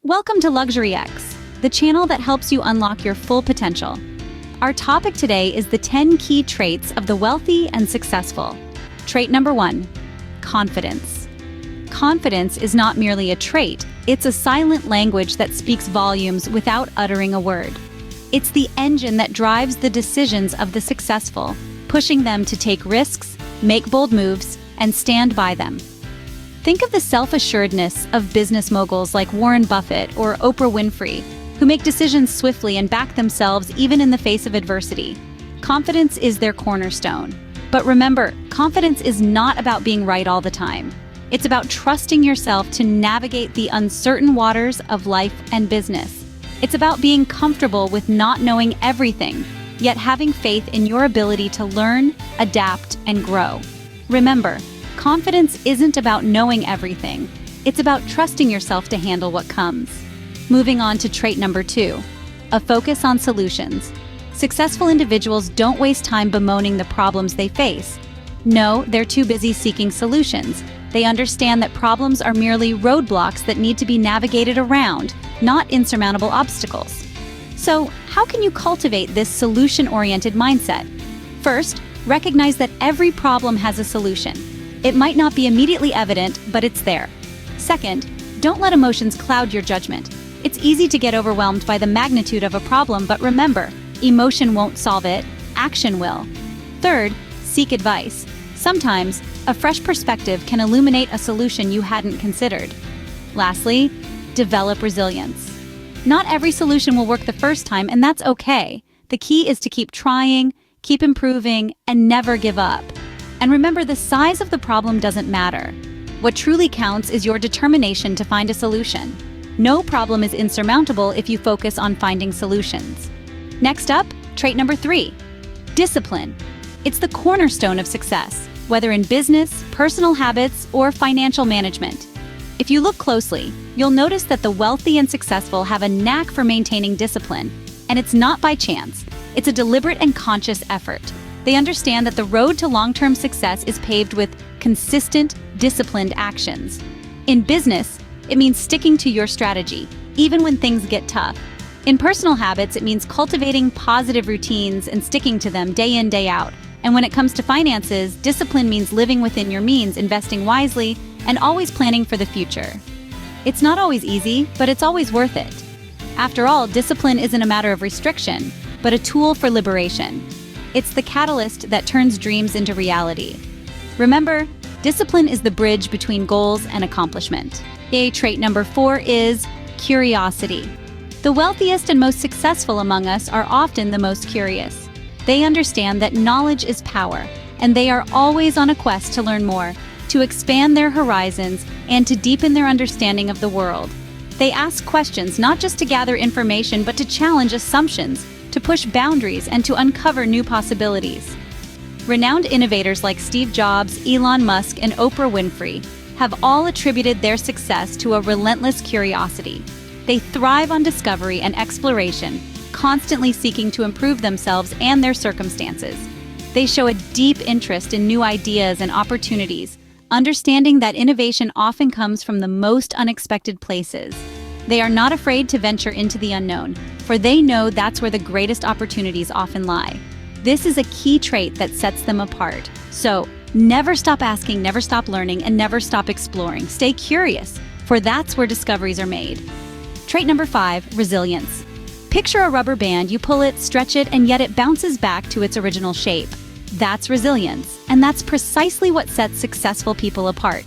Welcome to LuxuryX, the channel that helps you unlock your full potential. Our topic today is the 10 key traits of the wealthy and successful. Trait number 1, confidence. Confidence is not merely a trait, it's a silent language that speaks volumes without uttering a word. It's the engine that drives the decisions of the successful, pushing them to take risks, make bold moves, and stand by them. Think of the self-assuredness of business moguls like Warren Buffett or Oprah Winfrey, who make decisions swiftly and back themselves even in the face of adversity. Confidence is their cornerstone. But remember, confidence is not about being right all the time. It's about trusting yourself to navigate the uncertain waters of life and business. It's about being comfortable with not knowing everything, yet having faith in your ability to learn, adapt, and grow. Remember, confidence isn't about knowing everything. It's about trusting yourself to handle what comes. Moving on to trait number 2, a focus on solutions. Successful individuals don't waste time bemoaning the problems they face. No, they're too busy seeking solutions. They understand that problems are merely roadblocks that need to be navigated around, not insurmountable obstacles. So, how can you cultivate this solution-oriented mindset? First, recognize that every problem has a solution. It might not be immediately evident, but it's there. Second, don't let emotions cloud your judgment. It's easy to get overwhelmed by the magnitude of a problem, but remember, emotion won't solve it, action will. Third, seek advice. Sometimes, a fresh perspective can illuminate a solution you hadn't considered. Lastly, develop resilience. Not every solution will work the first time, and that's okay. The key is to keep trying, keep improving, and never give up. And remember, the size of the problem doesn't matter. What truly counts is your determination to find a solution. No problem is insurmountable if you focus on finding solutions. Next up, trait number 3, discipline. It's the cornerstone of success, whether in business, personal habits, or financial management. If you look closely, you'll notice that the wealthy and successful have a knack for maintaining discipline. And it's not by chance. It's a deliberate and conscious effort. They understand that the road to long-term success is paved with consistent, disciplined actions. In business, it means sticking to your strategy, even when things get tough. In personal habits, it means cultivating positive routines and sticking to them day in, day out. And when it comes to finances, discipline means living within your means, investing wisely, and always planning for the future. It's not always easy, but it's always worth it. After all, discipline isn't a matter of restriction, but a tool for liberation. It's the catalyst that turns dreams into reality. Remember, discipline is the bridge between goals and accomplishment. Trait number 4 is curiosity. The wealthiest and most successful among us are often the most curious. They understand that knowledge is power, and they are always on a quest to learn more, to expand their horizons, and to deepen their understanding of the world. They ask questions not just to gather information, but to challenge assumptions, to push boundaries, and to uncover new possibilities. Renowned innovators like Steve Jobs, Elon Musk, and Oprah Winfrey have all attributed their success to a relentless curiosity. They thrive on discovery and exploration, constantly seeking to improve themselves and their circumstances. They show a deep interest in new ideas and opportunities, understanding that innovation often comes from the most unexpected places. They are not afraid to venture into the unknown, for they know that's where the greatest opportunities often lie. This is a key trait that sets them apart. So, never stop asking, never stop learning, and never stop exploring. Stay curious, for that's where discoveries are made. Trait number 5, resilience. Picture a rubber band, you pull it, stretch it, and yet it bounces back to its original shape. That's resilience, and that's precisely what sets successful people apart.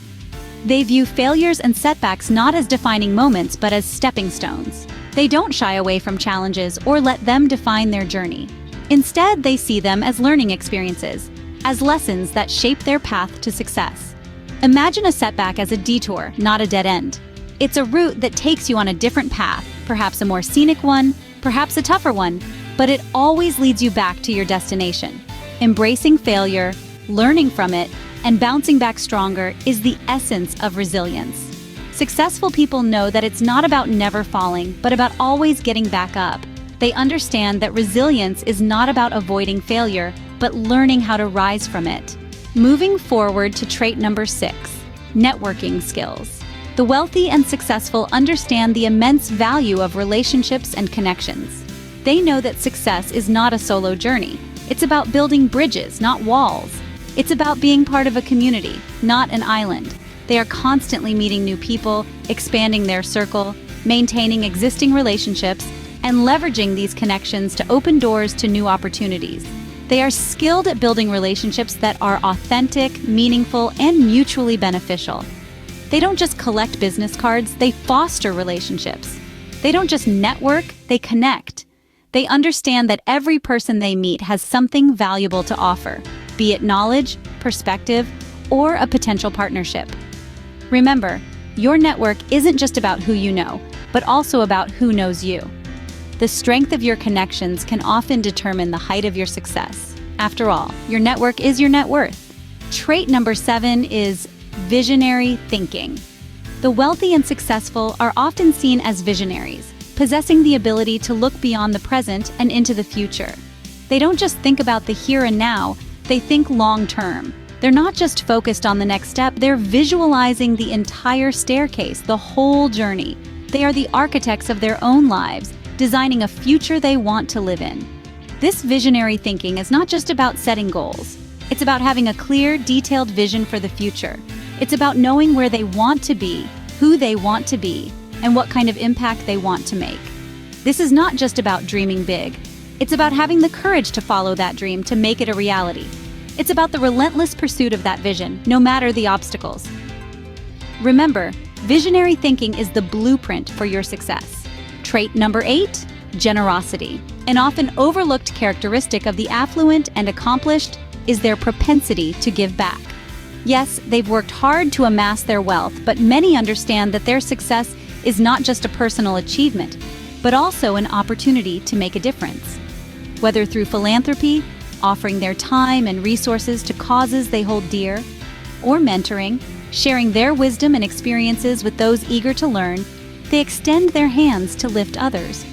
They view failures and setbacks not as defining moments, but as stepping stones. They don't shy away from challenges or let them define their journey. Instead, they see them as learning experiences, as lessons that shape their path to success. Imagine a setback as a detour, not a dead end. It's a route that takes you on a different path, perhaps a more scenic one, perhaps a tougher one, but it always leads you back to your destination. Embracing failure, learning from it, and bouncing back stronger is the essence of resilience. Successful people know that it's not about never falling, but about always getting back up. They understand that resilience is not about avoiding failure, but learning how to rise from it. Moving forward to trait number 6, networking skills. The wealthy and successful understand the immense value of relationships and connections. They know that success is not a solo journey. It's about building bridges, not walls. It's about being part of a community, not an island. They are constantly meeting new people, expanding their circle, maintaining existing relationships, and leveraging these connections to open doors to new opportunities. They are skilled at building relationships that are authentic, meaningful, and mutually beneficial. They don't just collect business cards, they foster relationships. They don't just network, they connect. They understand that every person they meet has something valuable to offer, be it knowledge, perspective, or a potential partnership. Remember, your network isn't just about who you know, but also about who knows you. The strength of your connections can often determine the height of your success. After all, your network is your net worth. Trait number 7 is visionary thinking. The wealthy and successful are often seen as visionaries, possessing the ability to look beyond the present and into the future. They don't just think about the here and now, they think long-term. They're not just focused on the next step, they're visualizing the entire staircase, the whole journey. They are the architects of their own lives, designing a future they want to live in. This visionary thinking is not just about setting goals. It's about having a clear, detailed vision for the future. It's about knowing where they want to be, who they want to be, and what kind of impact they want to make. This is not just about dreaming big. It's about having the courage to follow that dream to make it a reality. It's about the relentless pursuit of that vision, no matter the obstacles. Remember, visionary thinking is the blueprint for your success. Trait number 8, generosity. An often overlooked characteristic of the affluent and accomplished is their propensity to give back. Yes, they've worked hard to amass their wealth, but many understand that their success is not just a personal achievement, but also an opportunity to make a difference. Whether through philanthropy, offering their time and resources to causes they hold dear, or mentoring, sharing their wisdom and experiences with those eager to learn, they extend their hands to lift others.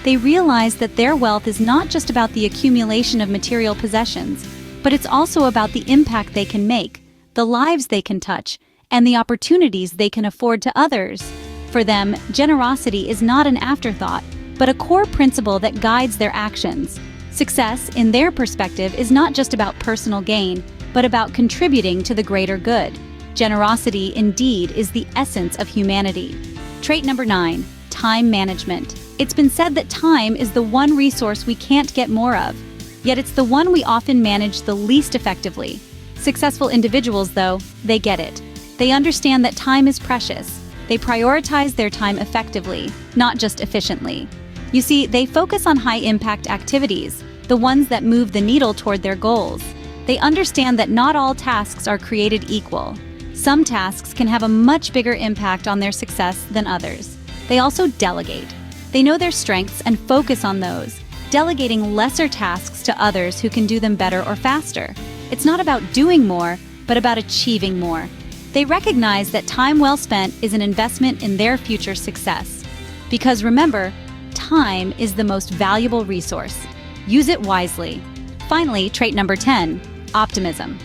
They realize that their wealth is not just about the accumulation of material possessions, but it's also about the impact they can make, the lives they can touch, and the opportunities they can afford to others. For them, generosity is not an afterthought, but a core principle that guides their actions. Success, in their perspective, is not just about personal gain, but about contributing to the greater good. Generosity, indeed, is the essence of humanity. Trait number 9, time management. It's been said that time is the one resource we can't get more of, yet it's the one we often manage the least effectively. Successful individuals, though, they get it. They understand that time is precious. They prioritize their time effectively, not just efficiently. You see, they focus on high-impact activities, the ones that move the needle toward their goals. They understand that not all tasks are created equal. Some tasks can have a much bigger impact on their success than others. They also delegate. They know their strengths and focus on those, delegating lesser tasks to others who can do them better or faster. It's not about doing more, but about achieving more. They recognize that time well spent is an investment in their future success. Because remember, time is the most valuable resource. Use it wisely. Finally, trait number 10, optimism.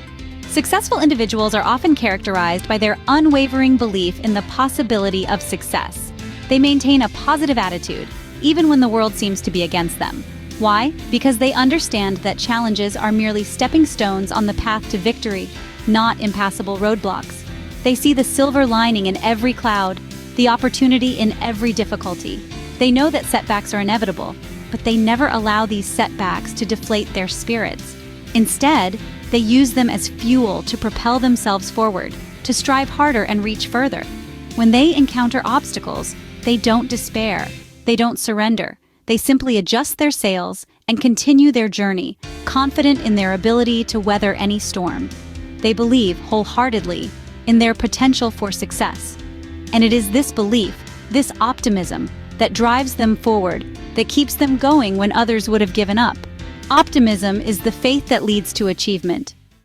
Successful individuals are often characterized by their unwavering belief in the possibility of success. They maintain a positive attitude, even when the world seems to be against them. Why? Because they understand that challenges are merely stepping stones on the path to victory, not impassable roadblocks. They see the silver lining in every cloud, the opportunity in every difficulty. They know that setbacks are inevitable, but they never allow these setbacks to deflate their spirits. Instead, they use them as fuel to propel themselves forward, to strive harder and reach further. When they encounter obstacles, they don't despair, they don't surrender. They simply adjust their sails and continue their journey, confident in their ability to weather any storm. They believe wholeheartedly in their potential for success. And it is this belief, this optimism, that drives them forward, that keeps them going when others would have given up. Optimism is the faith that leads to achievement.